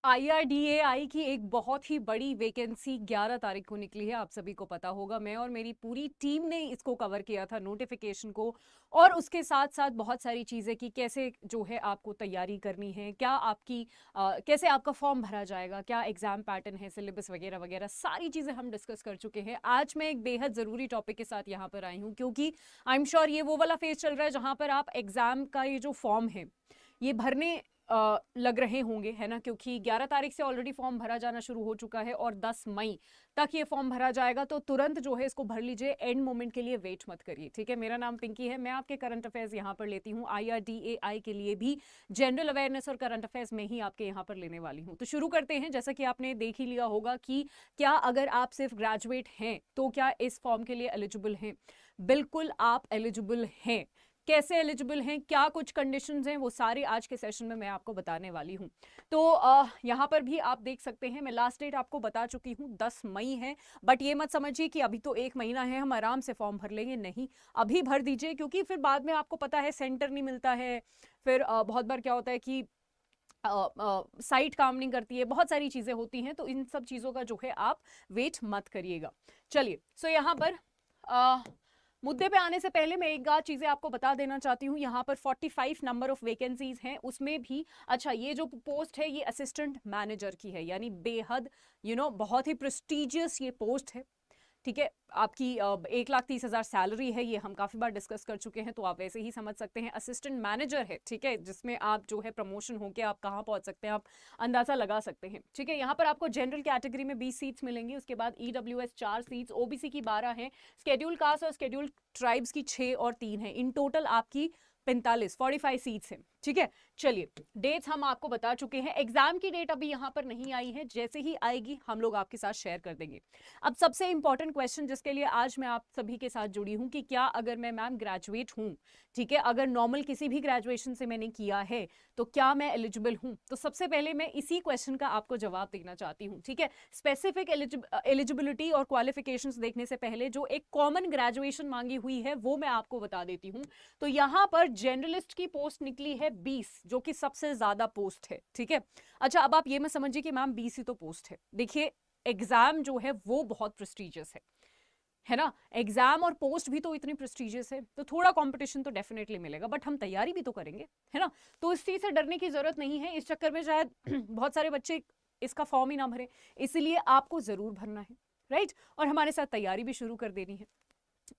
IRDAI की एक बहुत ही बड़ी वैकेंसी 11 तारीख को निकली है, आप सभी को पता होगा। मैं और मेरी पूरी टीम ने इसको कवर किया था नोटिफिकेशन को, और उसके साथ साथ बहुत सारी चीज़ें कि कैसे जो है आपको तैयारी करनी है, क्या आपकी कैसे आपका फॉर्म भरा जाएगा, क्या एग्जाम पैटर्न है, सिलेबस वगैरह वगैरह सारी चीज़ें हम डिस्कस कर चुके हैं। आज मैं एक बेहद ज़रूरी टॉपिक के साथ यहाँ पर आई हूँ, क्योंकि आई एम श्योर ये वो वाला फेज चल रहा है जहाँ पर आप एग्जाम का ये जो फॉर्म है ये भरने लग रहे होंगे, है ना, क्योंकि 11 तारीख से ऑलरेडी फॉर्म भरा जाना शुरू हो चुका है और 10 मई तक ये फॉर्म भरा जाएगा। तो तुरंत जो है इसको भर लीजिए, एंड मोमेंट के लिए वेट मत करिए, ठीक है। मेरा नाम पिंकी है, मैं आपके करंट अफेयर्स यहाँ पर लेती हूँ। IRDAI के लिए भी जनरल अवेयरनेस और करंट अफेयर्स में ही आपके यहाँ पर लेने वाली हूँ। तो शुरू करते हैं। जैसा कि आपने देख ही लिया होगा कि क्या अगर आप सिर्फ ग्रेजुएट हैं तो क्या इस फॉर्म के लिए एलिजिबल हैं? बिल्कुल आप एलिजिबल हैं। कैसे एलिजिबल हैं, क्या कुछ कंडीशंस हैं, वो सारे आज के सेशन में मैं आपको बताने वाली हूं। तो यहाँ पर भी आप देख सकते हैं, मैं लास्ट डेट आपको बता चुकी हूँ 10 मई है। बट ये मत समझिए कि अभी तो 1 महीना है, हम आराम से फॉर्म भर लेंगे, नहीं, अभी भर दीजिए, क्योंकि फिर बाद में आपको पता है सेंटर नहीं मिलता है। फिर बहुत बार क्या होता है कि साइट काम नहीं करती है, बहुत सारी चीजें होती हैं। तो इन सब चीजों का जो है आप वेट मत करिएगा। चलिए, सो यहाँ पर मुद्दे पे आने से पहले मैं एक आध चीजें आपको बता देना चाहती हूँ। यहाँ पर 45 नंबर ऑफ वैकेंसीज हैं, उसमें भी अच्छा ये जो पोस्ट है ये असिस्टेंट मैनेजर की है, यानी बेहद बहुत ही प्रेस्टिजियस ये पोस्ट है, ठीक है। आपकी 1,30,000 सैलरी है, ये हम काफी बार डिस्कस कर चुके हैं, तो आप वैसे ही समझ सकते हैं। असिस्टेंट मैनेजर है, ठीक है, जिसमें आप जो है प्रमोशन होके आप कहाँ पहुंच सकते हैं, आप अंदाजा लगा सकते हैं, ठीक है। यहाँ पर आपको जनरल कैटेगरी में 20 सीट्स मिलेंगी, उसके बाद EWS 4 सीट्स, OBC की 12 हैं, शेड्यूल कास्ट और शेड्यूल ट्राइब्स की 6 और 3 है। इन टोटल आपकी 45 सीट्स हैं, ठीक है। चलिए, डेट्स हम आपको बता चुके हैं। एग्जाम की डेट अभी यहाँ पर नहीं आई है, जैसे ही आएगी हम लोग आपके साथ शेयर कर देंगे। अब सबसे इंपॉर्टेंट क्वेश्चन जिसके लिए आज मैं आप सभी के साथ जुड़ी हूं कि क्या अगर मैं मैम ग्रेजुएट हूं, ठीक है, अगर नॉर्मल किसी भी ग्रेजुएशन से मैंने किया है तो क्या मैं एलिजिबल हूं? तो सबसे पहले मैं इसी क्वेश्चन का आपको जवाब देना चाहती हूं, ठीक है। स्पेसिफिक एलिजिबिलिटी और क्वालिफिकेशंस देखने से पहले जो एक कॉमन ग्रेजुएशन मांगी हुई है वो मैं आपको बता देती हूं। तो यहां पर जर्नलिस्ट की पोस्ट निकली है 20, जो कि सबसे ज्यादा पोस्ट है, ठीक है। अच्छा, अब आप ये मत समझिए कि मैम 20 ही तो पोस्ट है। देखिए, एग्जाम जो है वो बहुत प्रेस्टिजियस है ना। एग्जाम और पोस्ट भी तो इतनी प्रेस्टिजियस है, तो थोड़ा कंपटीशन तो डेफिनेटली मिलेगा, बट हम तैयारी भी तो करेंगे, है ना। तो इस चीज से डरने की जरूरत नहीं है। इस चक्कर में शायद बहुत सारे बच्चे इसका फॉर्म ही ना भरे, इसलिए आपको जरूर भरना है, राइट, और हमारे साथ तैयारी भी शुरू कर देनी है।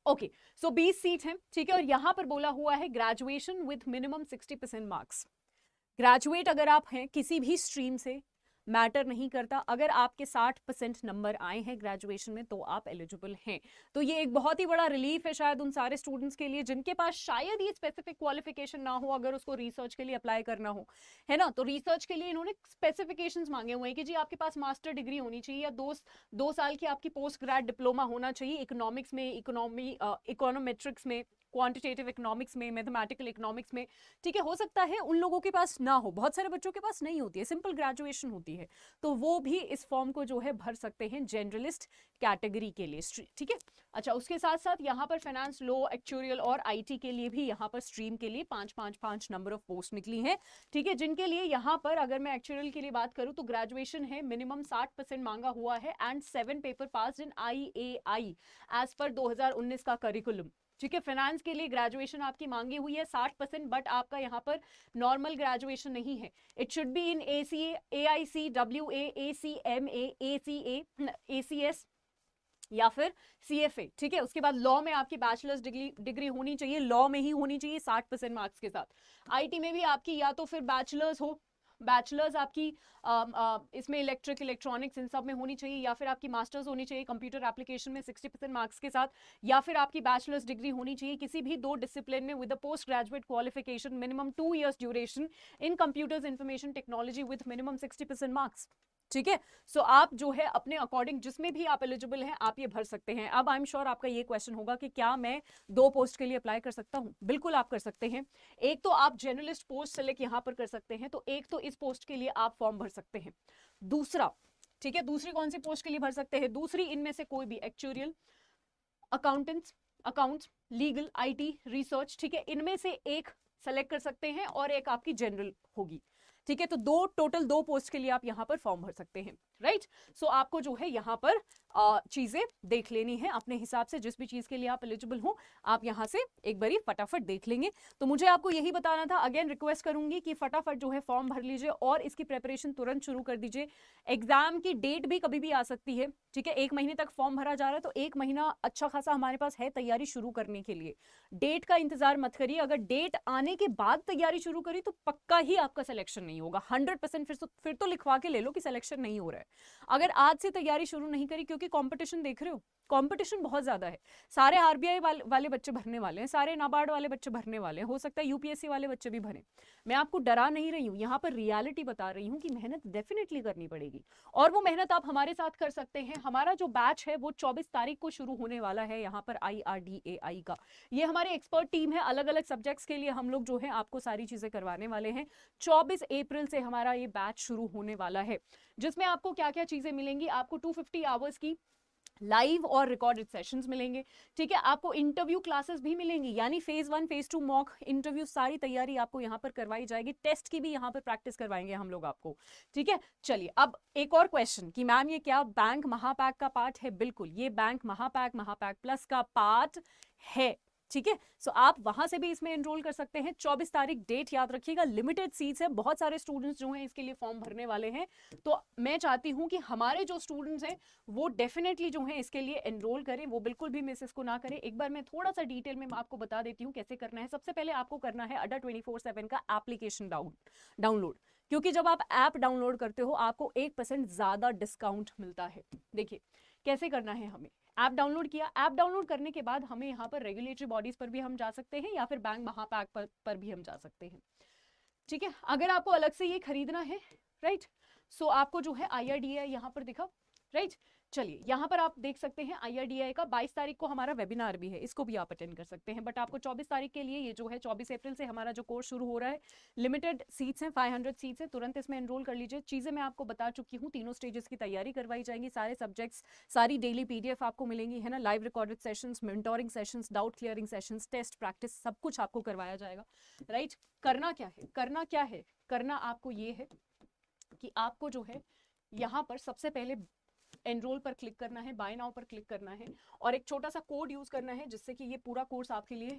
ओके, सो 20 सीट है, ठीक है। और यहां पर बोला हुआ है graduation with minimum 60% marks. Graduate अगर आप हैं किसी भी स्ट्रीम से, मैटर नहीं करता, अगर आपके 60% नंबर आए हैं ग्रेजुएशन में तो आप एलिजिबल हैं। तो ये एक बहुत ही बड़ा रिलीफ है शायद उन सारे स्टूडेंट्स के लिए जिनके पास शायद ये स्पेसिफिक क्वालिफिकेशन ना हो, अगर उसको रिसर्च के लिए अप्लाई करना हो, है ना। तो रिसर्च के लिए इन्होंने स्पेसिफिकेशंस मांगे हुए हैं कि जी आपके पास मास्टर डिग्री होनी चाहिए, या 2 साल की आपकी पोस्ट ग्रेड डिप्लोमा होना चाहिए इकोनॉमिक्स में, इकोनॉमेट्रिक्स में, क्वांटिटेटिव इकोनॉमिक्स में, मैथमेटिकल इकोनॉमिक्स में, ठीक है। हो सकता है उन लोगों के पास ना हो, बहुत सारे बच्चों के पास नहीं होती है, सिंपल ग्रेजुएशन होती है, तो वो भी इस फॉर्म को जो है भर सकते हैं जनरलिस्ट कैटेगरी के लिए, ठीक है। अच्छा, उसके साथ साथ यहाँ पर फाइनेंस, लॉ, एक्चुरियल और IT के लिए भी यहाँ पर स्ट्रीम के लिए 5 नंबर ऑफ पोस्ट निकली हैं, ठीक है। जिनके लिए यहाँ पर अगर मैं एक्चुरियल के लिए बात करूँ तो ग्रेजुएशन है, मिनिमम 60% मांगा हुआ है, and 7 paper pass in IAI age पर 2019 का करिकुलम, ठीक है। फाइनेंस के लिए ग्रेजुएशन आपकी मांगी हुई है 60%, बट आपका यहाँ पर नॉर्मल ग्रेजुएशन नहीं है, it should be in ACA, AIC, WA, ACMA, ACA, ACS या फिर CFA, ठीक है। उसके बाद लॉ में आपकी बैचलर्स डिग्री होनी चाहिए, लॉ में ही होनी चाहिए 60% मार्क्स के साथ। IT में भी आपकी या तो फिर बैचलर्स हो, बैचलर्स आपकी इसमें इलेक्ट्रॉनिक्स इन सब में होनी चाहिए, या फिर आपकी मास्टर्स होनी चाहिए कंप्यूटर एप्लीकेशन में 60% मार्क्स के साथ, या फिर आपकी बैचलर्स डिग्री होनी चाहिए किसी भी 2 डिसिप्लिन में with a post graduate qualification, minimum 2 years duration in computers information technology with minimum 60% marks, ठीक है। सो आप जो है अपने अकॉर्डिंग जिसमें भी आप एलिजिबल हैं आप ये भर सकते हैं। अब आई एम श्योर आपका ये क्वेश्चन होगा कि क्या मैं 2 पोस्ट के लिए अप्लाई कर सकता हूं? बिल्कुल आप कर सकते हैं। एक तो आप जर्नलिस्ट पोस्ट सेलेक्ट यहां पर कर सकते हैं, तो एक तो इस पोस्ट के लिए आप फॉर्म भर सकते हैं। दूसरा, ठीक है, दूसरी कौन सी पोस्ट के लिए भर सकते हैं? दूसरी इनमें से कोई भी, actuarial, accounts, legal, IT, research, ठीक है, इनमें से एक सेलेक्ट कर सकते हैं और एक आपकी जनरल होगी। ठीक है, तो टोटल 2 पोस्ट के लिए आप यहाँ पर फॉर्म भर सकते हैं, राइट। सो आपको जो है यहाँ पर चीजें देख लेनी है अपने हिसाब से, जिस भी चीज के लिए आप एलिजिबल हो आप यहाँ से एक बारी फटाफट देख लेंगे। तो मुझे आपको यही बताना था, अगेन रिक्वेस्ट करूंगी कि फटाफट जो है फॉर्म भर लीजिए और इसकी प्रिपरेशन तुरंत शुरू कर दीजिए। एग्जाम की डेट भी कभी भी आ सकती है, ठीक है, 1 महीने तक फॉर्म भरा जा रहा है तो 1 महीना अच्छा खासा हमारे पास है तैयारी शुरू करने के लिए। डेट का इंतजार मत करिए, अगर डेट आने के बाद तैयारी शुरू करी तो पक्का ही आपका सिलेक्शन नहीं होगा 100%। फिर तो लिखवा के ले लो कि सिलेक्शन नहीं हो रहा है। अगर आज से तैयारी शुरू नहीं करी, क्योंकि कंपटीशन देख रहे हो, कंपटीशन बहुत ज्यादा है। सारे आरबीआई वाले बच्चे भरने वाले हैं, सारे नाबार्ड वाले बच्चे भरने वाले हैं, हो सकता है यूपीएससी वाले बच्चे भी भरें। मैं आपको डरा नहीं रही हूँ, यहाँ पर रियलिटी बता रही हूँ कि मेहनत डेफिनेटली करनी पड़ेगी और वो मेहनत आप हमारे साथ कर सकते हैं। हमारा जो बैच है वो 24 तारीख को शुरू होने वाला है यहाँ पर IRDAI का। ये हमारी एक्सपर्ट टीम है, अलग अलग सब्जेक्ट्स के लिए हम लोग जो है आपको सारी चीजें करवाने वाले हैं। 24 अप्रैल से हमारा ये बैच शुरू होने वाला है, जिसमें आपको क्या क्या चीजें मिलेंगी। आपको 250 आवर्स की लाइव और रिकॉर्डेड सेशंस मिलेंगे, ठीक है। आपको इंटरव्यू क्लासेस भी मिलेंगी, यानी फेज 1 फेज 2 मॉक इंटरव्यू सारी तैयारी आपको यहाँ पर करवाई जाएगी। टेस्ट की भी यहाँ पर प्रैक्टिस करवाएंगे हम लोग आपको, ठीक है। चलिए अब एक और क्वेश्चन कि मैम ये क्या बैंक महापैक का पार्ट है? बिल्कुल, ये बैंक महापैक प्लस का पार्ट है, ठीक है। सो आप वहां से भी इसमें एनरोल कर सकते हैं। 24 तारीख डेट याद रखिएगा, लिमिटेड सीट्स है, बहुत सारे स्टूडेंट्स जो हैं इसके लिए फॉर्म भरने वाले हैं। तो मैं चाहती हूं कि हमारे जो स्टूडेंट्स हैं वो डेफिनेटली जो है इसके लिए एनरोल करें, वो बिल्कुल भी मिस इसको ना करें। एक बार मैं थोड़ा सा डिटेल में आपको बता देती हूँ कैसे करना है। सबसे पहले आपको करना है अड्डा 24/7 का एप्लीकेशन डाउनलोड, क्योंकि जब आप ऐप डाउनलोड करते हो आपको 1% ज्यादा डिस्काउंट मिलता है। देखिए कैसे करना है, हमें ऐप डाउनलोड किया, ऐप डाउनलोड करने के बाद हमें यहाँ पर रेगुलेटरी बॉडीज पर भी हम जा सकते हैं या फिर बैंक महापैक पर भी हम जा सकते हैं, ठीक है। अगर आपको अलग से ये खरीदना है, राइट, सो आपको जो है IRDAI यहाँ पर दिखा, राइट। चलिए यहाँ पर आप देख सकते हैं IRDAI का 22 तारीख को हमारा वेबिनार भी है, इसको भी आप अटेंड कर सकते हैं। बट आपको 24 तारीख के लिए ये जो है 24 अप्रैल से हमारा जो कोर्स शुरू हो रहा है, लिमिटेड सीट्स हैं, 500 सीट्स हैं, तुरंत इसमें एनरोल कर लीजिए। चीज़ें मैं आपको बता चुकी हूँ, तीनों स्टेजेस की तैयारी करवाई जाएंगी, सारे सब्जेक्ट्स, सारी डेली PDF आपको मिलेंगी, है ना, live recorded sessions, mentoring sessions, doubt clearing sessions, test practice, सब कुछ आपको करवाया जाएगा, राइट। करना क्या है, करना क्या है, करना आपको ये है कि आपको जो है यहाँ पर सबसे पहले एनरोल पर क्लिक करना है, बाय नाउ पर क्लिक करना है और एक छोटा सा कोड यूज करना है जिससे कि ये पूरा कोर्स आपके लिए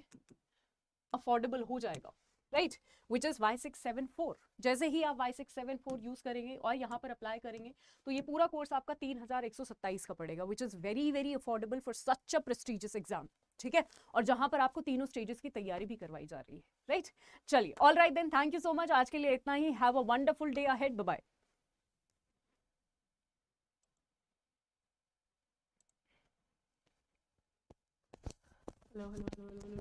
अफोर्डेबल हो जाएगा, राइट, विच इज Y674। जैसे ही आप Y674 यूज करेंगे और यहाँ पर अप्लाई करेंगे तो ये पूरा कोर्स आपका 3127 का पड़ेगा, which is very very affordable for such a prestigious exam, ठीक है। और जहां पर आपको तीनों स्टेजेस की तैयारी भी करवाई जा रही है, राइट। चलिए, all right then, thank you so much, आज के लिए इतना ही। Have a wonderful day ahead, bye bye. Hello hello hello hello.